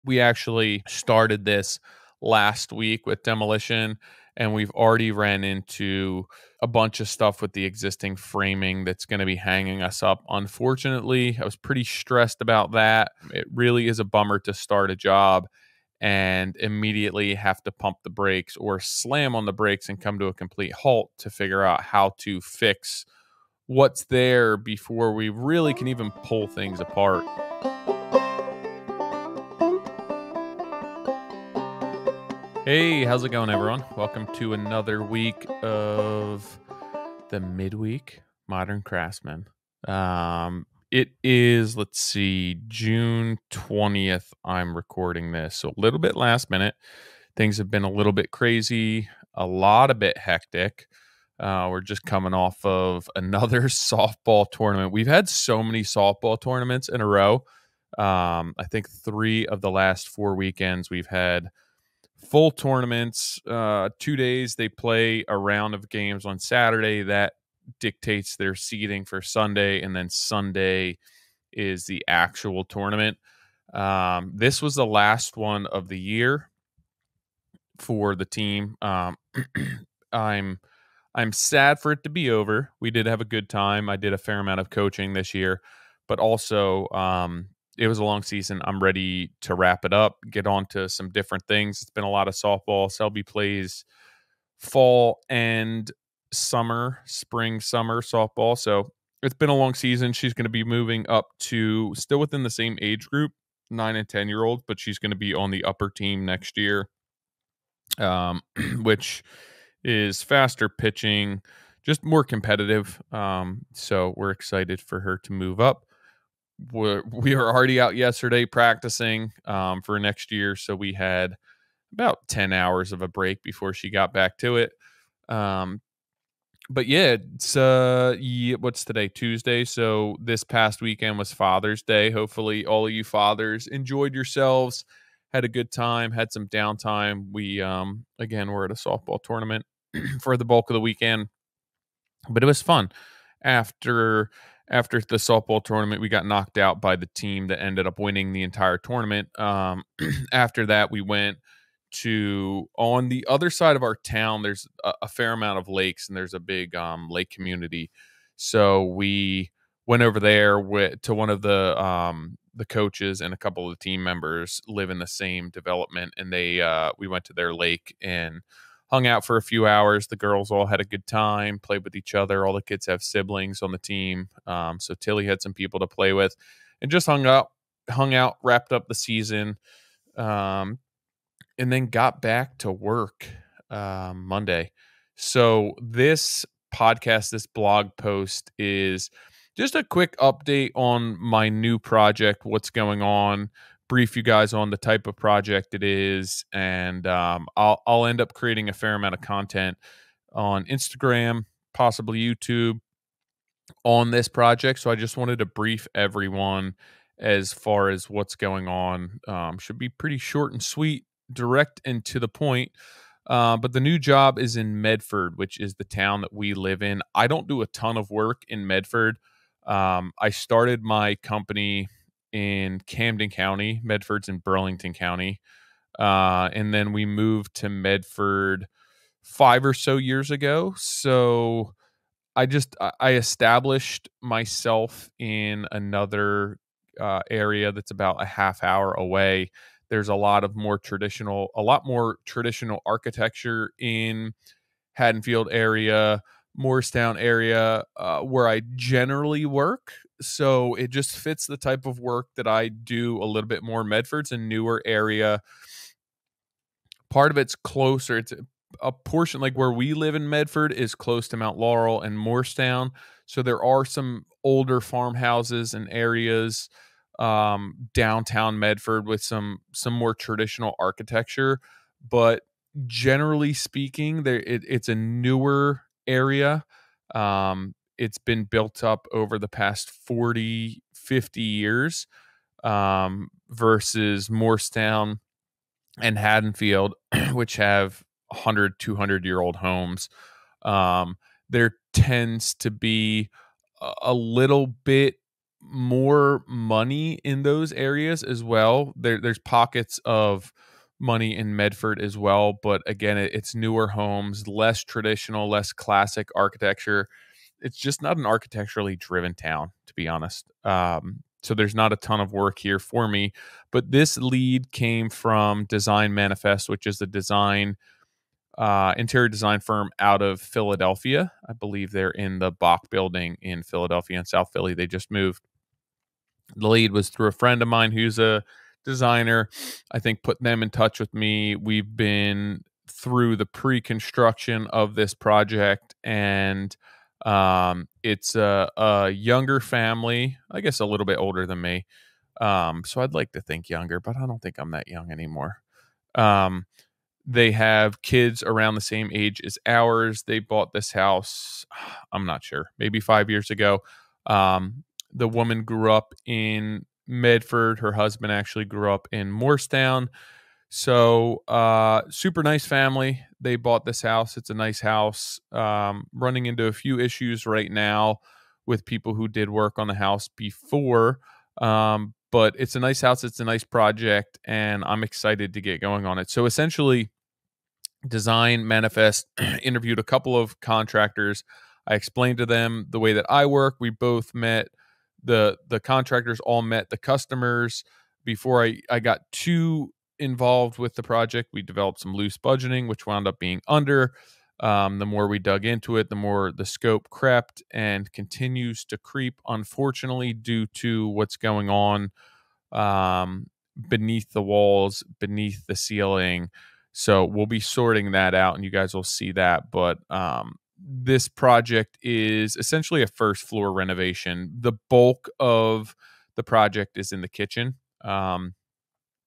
We actually started this last week with demolition, and we've already ran into a bunch of stuff with the existing framing that's going to be hanging us up. Unfortunately, I was pretty stressed about that. It really is a bummer to start a job and immediately have to pump the brakes or slam on the brakes and come to a complete halt to figure out how to fix what's there before we really can even pull things apart. Hey, how's it going, everyone? Welcome to another week of the Midweek Modern Craftsman. It is, let's see, June 20th. I'm recording this, so a little bit last minute. Things have been a little bit crazy, a bit hectic. We're just coming off of another softball tournament. We've had so many softball tournaments in a row. I think 3 of the last 4 weekends we've had full tournaments. 2 days they play a round of games on Saturday that dictates their seeding for Sunday, and then Sunday is the actual tournament. This was the last one of the year for the team. I'm sad for it to be over. We did have a good time. I did a fair amount of coaching this year, but also it was a long season. I'm ready to wrap it up, get on to some different things. It's been a lot of softball. Selby plays fall and spring, summer softball. So it's been a long season. She's going to be moving up to still within the same age group, 9 and 10-year-olds, but she's going to be on the upper team next year, which is faster pitching, just more competitive. So we're excited for her to move up. We were already out yesterday practicing for next year, so we had about 10 hours of a break before she got back to it. But yeah, it's what's today? Tuesday. So this past weekend was Father's Day. Hopefully all of you fathers enjoyed yourselves, had a good time, had some downtime. We again, we're at a softball tournament for the bulk of the weekend, but it was fun. After the softball tournament, we got knocked out by the team that ended up winning the entire tournament. After that, we went to on the other side of our town. There's a fair amount of lakes, and there's a big lake community. So we went over there to one of the coaches, and a couple of the team members live in the same development, and we went to their lake and hung out for a few hours. The girls all had a good time, played with each other. All the kids have siblings on the team. So Tilly had some people to play with and just hung out, wrapped up the season, and then got back to work Monday. So this podcast, this blog post is just a quick update on my new project, what's going on, brief you guys on the type of project it is, and I'll end up creating a fair amount of content on Instagram, possibly YouTube, on this project. So I just wanted to brief everyone as far as what's going on. Should be pretty short and sweet, direct and to the point. But the new job is in Medford, which is the town that we live in. I don't do a ton of work in Medford. I started my company in Camden County. Medford's in Burlington County. And then we moved to Medford 5 or so years ago. So I established myself in another area that's about a half hour away. There's a lot more traditional architecture in Haddonfield area, Morristown area, where I generally work. So it just fits the type of work that I do a little bit more. Medford's a newer area. Part of it's closer. It's a portion, like where we live in Medford, is close to Mount Laurel and Morristown. So there are some older farmhouses and areas downtown Medford with some more traditional architecture. But generally speaking, it's a newer area. It's been built up over the past 40, 50 years versus Morristown and Haddonfield, which have 100, 200-year-old homes. There tends to be a little bit more money in those areas as well. There's pockets of money in Medford as well, but again, it's newer homes, less traditional, less classic architecture. It's just not an architecturally driven town, to be honest. So there's not a ton of work here for me. But this lead came from Design Manifest, which is a interior design firm out of Philadelphia. I believe they're in the Bach building in Philadelphia and South Philly. They just moved. The lead was through a friend of mine who's a designer. I think put them in touch with me. We've been through the pre-construction of this project, and it's a younger family, I guess a little bit older than me. So I'd like to think younger, but I don't think I'm that young anymore. Um, they have kids around the same age as ours. They bought this house, I'm not sure, maybe 5 years ago. Um, the woman grew up in Medford. Her husband actually grew up in Morristown. So, super nice family. They bought this house. It's a nice house. Running into a few issues right now with people who did work on the house before. But it's a nice house. It's a nice project, and I'm excited to get going on it. So essentially, Design Manifest interviewed a couple of contractors. I explained to them the way that I work. We both met the contractors, all met the customers before I got too involved with the project. We developed some loose budgeting, which wound up being under. The more we dug into it, the more the scope crept and continues to creep, unfortunately, due to what's going on beneath the walls, beneath the ceiling. So we'll be sorting that out, and you guys will see that. But this project is essentially a first floor renovation. The bulk of the project is in the kitchen.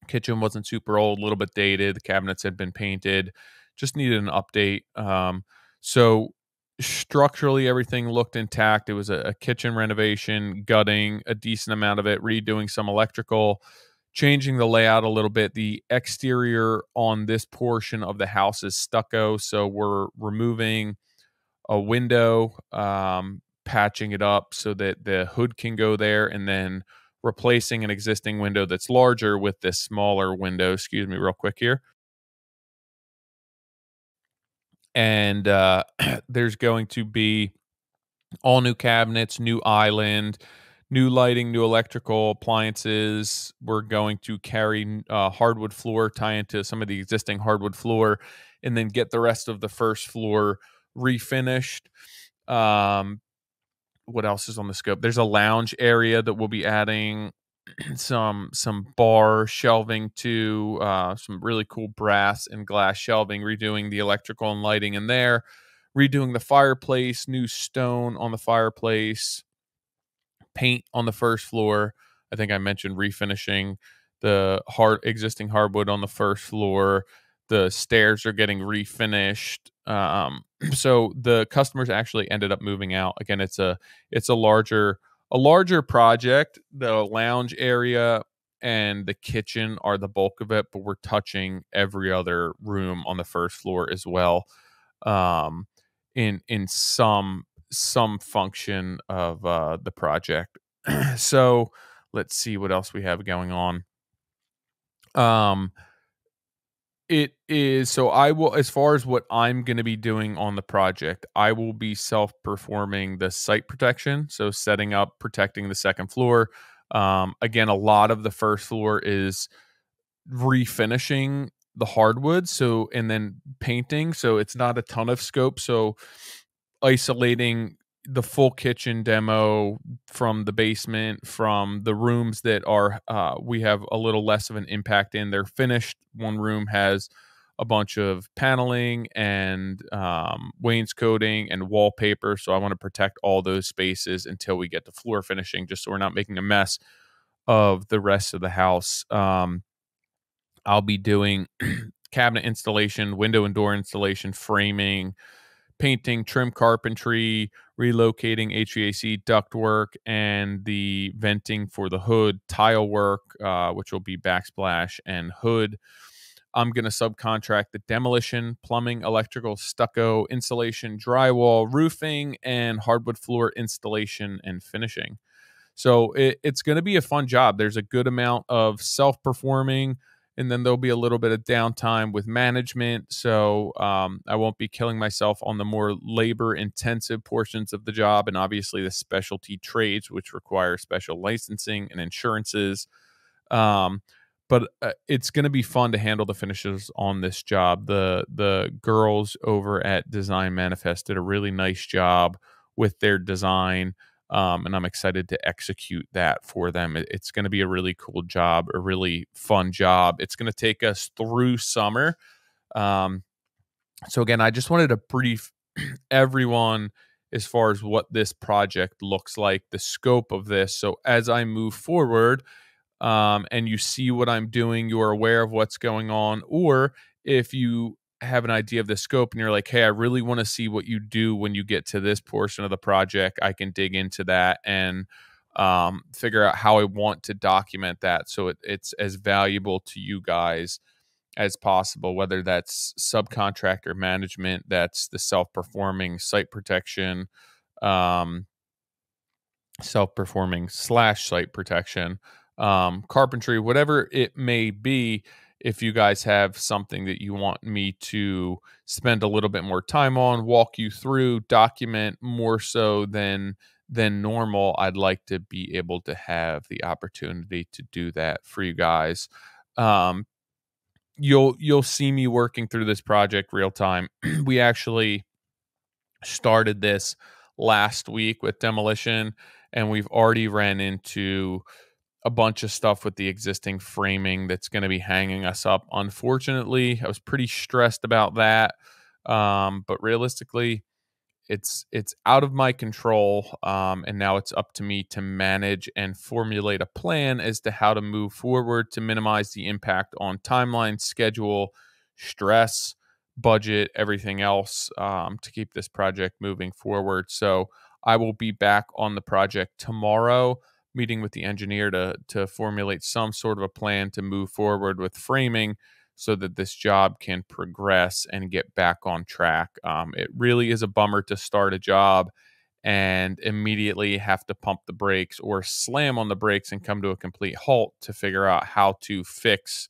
Kitchen wasn't super old, a little bit dated. The cabinets had been painted, just needed an update. So structurally, everything looked intact. It was a kitchen renovation, gutting a decent amount of it, redoing some electrical, changing the layout a little bit. The exterior on this portion of the house is stucco, so we're removing a window, patching it up so that the hood can go there, and then replacing an existing window that's larger with this smaller window. Excuse me, real quick here. And there's going to be all new cabinets, new island, new lighting, new electrical appliances. We're going to carry hardwood floor, tie into some of the existing hardwood floor, and then get the rest of the first floor refinished. What else is on the scope? There's a lounge area that we'll be adding some bar shelving to, some really cool brass and glass shelving, redoing the electrical and lighting in there, redoing the fireplace, new stone on the fireplace, paint on the first floor. I think I mentioned refinishing the existing hardwood on the first floor. The stairs are getting refinished. So the customers actually ended up moving out. Again, it's a larger project. The lounge area and the kitchen are the bulk of it, but we're touching every other room on the first floor as well. In some function of the project. So let's see what else we have going on. It is, so I will, as far as what I'm going to be doing on the project, I will be self-performing the site protection. So setting up, protecting the second floor. Again, a lot of the first floor is refinishing the hardwood. So, and then painting. So it's not a ton of scope. So isolating the full kitchen demo from the basement, from the rooms that are we have a little less of an impact in. They're finished. One room has a bunch of paneling and wainscoting and wallpaper, so I want to protect all those spaces until we get to floor finishing, just so we're not making a mess of the rest of the house. I'll be doing cabinet installation, window and door installation, framing, painting, trim carpentry, relocating HVAC ductwork, and the venting for the hood, tile work, which will be backsplash and hood. I'm going to subcontract the demolition, plumbing, electrical, stucco, insulation, drywall, roofing, and hardwood floor installation and finishing. So it's going to be a fun job. There's a good amount of self-performing, and then there'll be a little bit of downtime with management. So I won't be killing myself on the more labor-intensive portions of the job, and obviously the specialty trades, which require special licensing and insurances. Um, but it's going to be fun to handle the finishes on this job. The girls over at Design Manifest did a really nice job with their design, and I'm excited to execute that for them. It's going to be a really cool job, a really fun job. It's going to take us through summer. Um, so again, I just wanted to brief everyone as far as what this project looks like, the scope of this. So as I move forward, and you see what I'm doing, you're aware of what's going on. Or if you have an idea of the scope and you're like, hey, I really want to see what you do when you get to this portion of the project, I can dig into that and figure out how I want to document that so it's as valuable to you guys as possible, whether that's subcontractor management, that's the self-performing site protection, um, self-performing / site protection, carpentry, whatever it may be. If you guys have something that you want me to spend a little bit more time on, walk you through, document more so than normal, I'd like to be able to have the opportunity to do that for you guys. Um, you'll see me working through this project real time. We actually started this last week with demolition, and we've already ran into a bunch of stuff with the existing framing that's going to be hanging us up. Unfortunately, I was pretty stressed about that. But realistically, it's out of my control, and now it's up to me to manage and formulate a plan as to how to move forward to minimize the impact on timeline, schedule, stress, budget, everything else, to keep this project moving forward. So I will be back on the project tomorrow, meeting with the engineer to formulate some sort of a plan to move forward with framing so that this job can progress and get back on track. It really is a bummer to start a job and immediately have to pump the brakes or slam on the brakes and come to a complete halt to figure out how to fix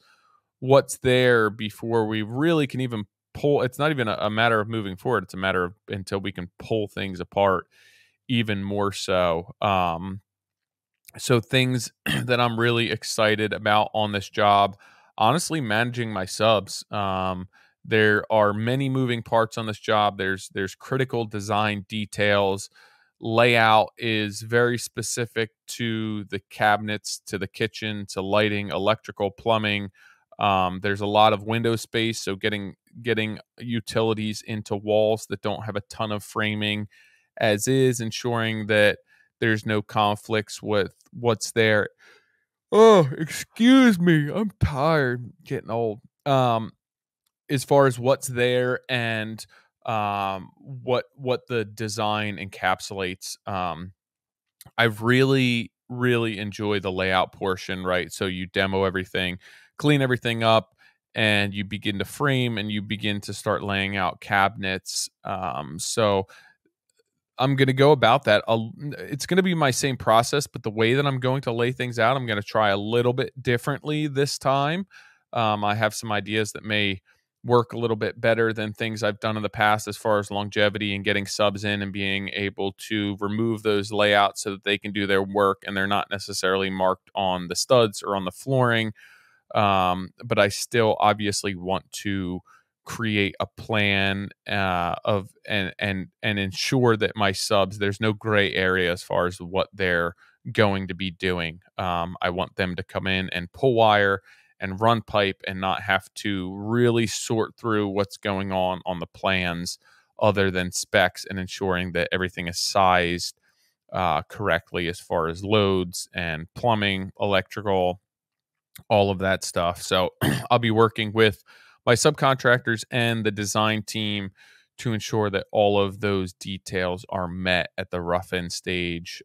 what's there before we really can even pull. It's not even a matter of moving forward. It's a matter of until we can pull things apart even more so. So things that I'm really excited about on this job, honestly, managing my subs. There are many moving parts on this job. There's critical design details. Layout is very specific to the cabinets, to the kitchen, to lighting, electrical, plumbing. There's a lot of window space, so getting utilities into walls that don't have a ton of framing, as is, ensuring that there's no conflicts with what's there. Oh, excuse me. I'm tired. Getting old. As far as what's there and what the design encapsulates. I've really enjoyed the layout portion, right? So you demo everything, clean everything up, and you begin to frame and you begin to start laying out cabinets. So I'm going to go about that. It's going to be my same process, but the way that I'm going to lay things out, I'm going to try a little bit differently this time. I have some ideas that may work a little bit better than things I've done in the past as far as longevity and getting subs in and being able to remove those layouts so that they can do their work and they're not necessarily marked on the studs or on the flooring. But I still obviously want to create a plan of and ensure that my subs, there's no gray area as far as what they're going to be doing. I want them to come in and pull wire and run pipe and not have to really sort through what's going on the plans other than specs, and ensuring that everything is sized correctly as far as loads and plumbing, electrical, all of that stuff. So I'll be working with my subcontractors and the design team to ensure that all of those details are met at the rough end stage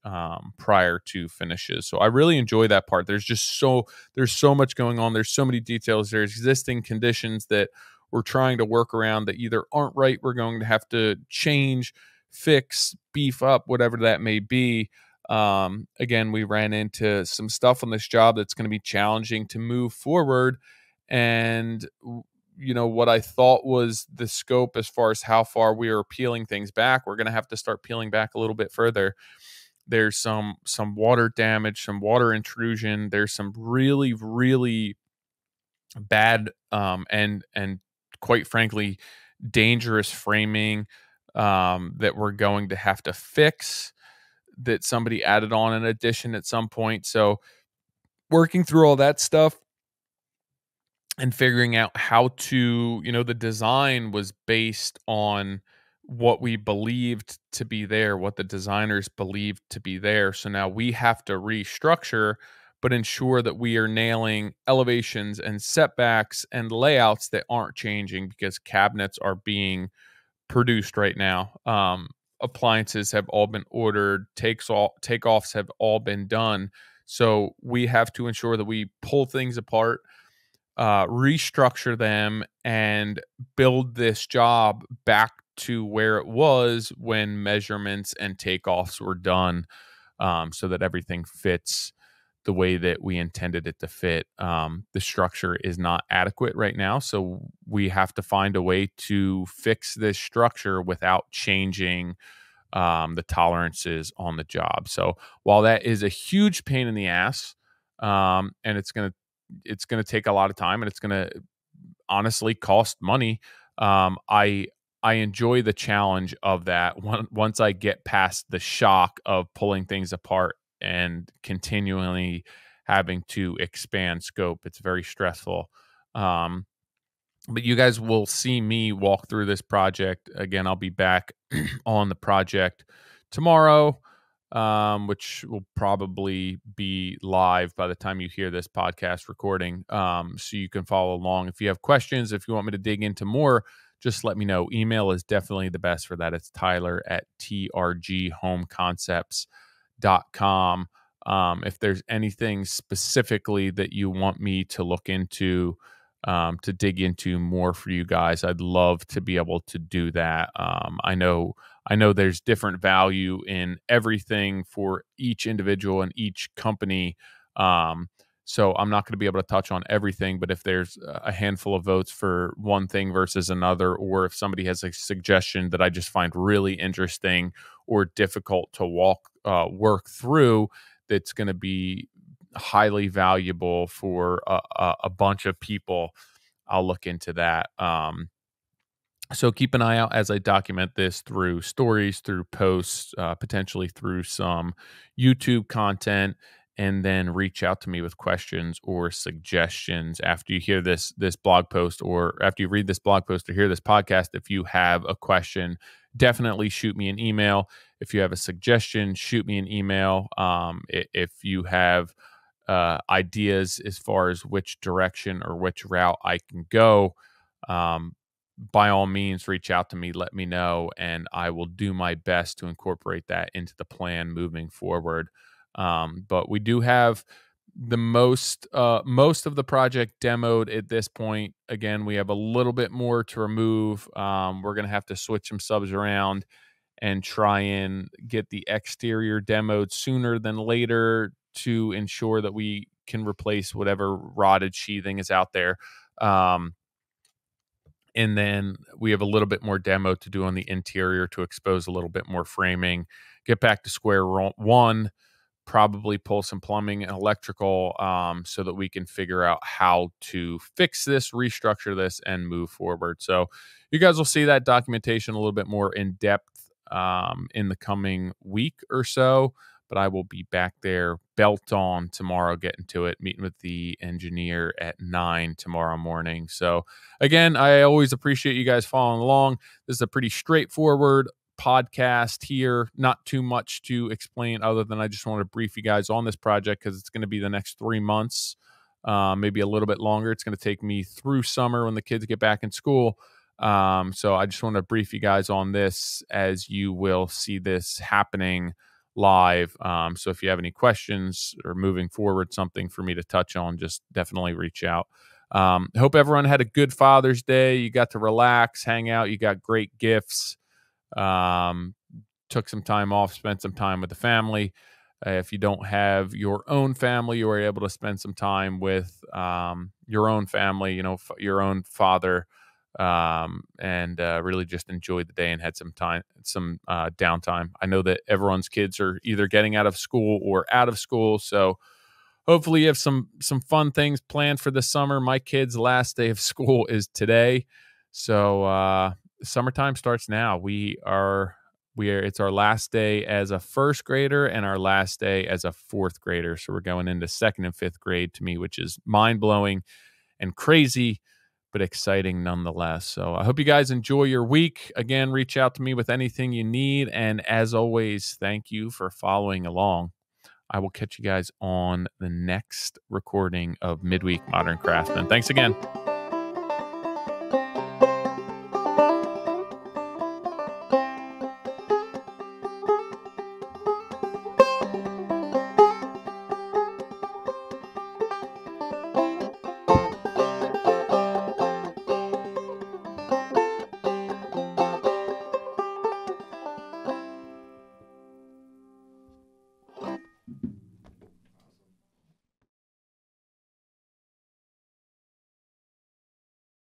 prior to finishes. So I really enjoy that part. There's so much going on. There's so many details. There's existing conditions that we're trying to work around that either aren't right, we're going to have to change, fix, beef up, whatever that may be. Again, we ran into some stuff on this job that's going to be challenging to move forward. And, what I thought was the scope as far as how far we are peeling things back, we're going to have to start peeling back a little bit further. There's some water damage, some water intrusion. There's some really, really bad and quite frankly dangerous framing that we're going to have to fix, that somebody added on an addition at some point. So working through all that stuff and figuring out how to, the design was based on what we believed to be there, what the designers believed to be there. So now we have to restructure, but ensure that we are nailing elevations and setbacks and layouts that aren't changing because cabinets are being produced right now. Appliances have all been ordered, takeoffs have all been done. So we have to ensure that we pull things apart, restructure them, and build this job back to where it was when measurements and takeoffs were done, so that everything fits the way that we intended it to fit. The structure is not adequate right now, so we have to find a way to fix this structure without changing the tolerances on the job. So while that is a huge pain in the ass, and it's gonna take a lot of time, and it's gonna honestly cost money. I enjoy the challenge of that. Once I get past the shock of pulling things apart and continually having to expand scope, it's very stressful. But you guys will see me walk through this project again. I'll be back on the project tomorrow, which will probably be live by the time you hear this podcast recording. So you can follow along. If you have questions, if you want me to dig into more, just let me know. Email is definitely the best for that. It's tyler@trghomeconcepts.com. If there's anything specifically that you want me to look into, to dig into more for you guys, I'd love to be able to do that. I know there's different value in everything for each individual and each company. So I'm not going to be able to touch on everything, but if there's a handful of votes for one thing versus another, or if somebody has a suggestion that I just find really interesting or difficult to work through, that's going to be highly valuable for a bunch of people, I'll look into that. So keep an eye out as I document this through stories, through posts, potentially through some YouTube content, and then reach out to me with questions or suggestions after you hear this blog post, or after you read this blog post or hear this podcast. If you have a question, definitely shoot me an email. If you have a suggestion, shoot me an email. If you have ideas as far as which direction or which route I can go, by all means, reach out to me, let me know, and I will do my best to incorporate that into the plan moving forward. But we do have the most of the project demoed at this point. Again, we have a little bit more to remove. We're going to have to switch some subs around and try and get the exterior demoed sooner than later to ensure that we can replace whatever rotted sheathing is out there. And then we have a little bit more demo to do on the interior to expose a little bit more framing, get back to square one, probably pull some plumbing and electrical, so that we can figure out how to fix this, restructure this, and move forward. So you guys will see that documentation a little bit more in depth in the coming week or so. But I will be back there, belt on tomorrow, getting to it, meeting with the engineer at 9 tomorrow morning. So again, I always appreciate you guys following along. This is a pretty straightforward podcast here. Not too much to explain other than I just want to brief you guys on this project because it's going to be the next 3 months, maybe a little bit longer. It's going to take me through summer when the kids get back in school. So I just want to brief you guys on this as you will see this happening live. So if you have any questions or moving forward, something for me to touch on, just definitely reach out. Hope everyone had a good Father's Day. You got to relax, hang out. You got great gifts. Took some time off, spent some time with the family. If you don't have your own family, you are able to spend some time with your own family, your own father, and really just enjoyed the day and had some downtime. I know that everyone's kids are either getting out of school or out of school, so hopefully you have some fun things planned for the summer. My kid's last day of school is today, so summertime starts now. It's our last day as a first grader and our last day as a fourth grader. So we're going into second and fifth grade to me, which is mind blowing and crazy, but exciting nonetheless. So I hope you guys enjoy your week. Again, reach out to me with anything you need. And as always, thank you for following along. I will catch you guys on the next recording of Midweek Modern Craftsman. Thanks again.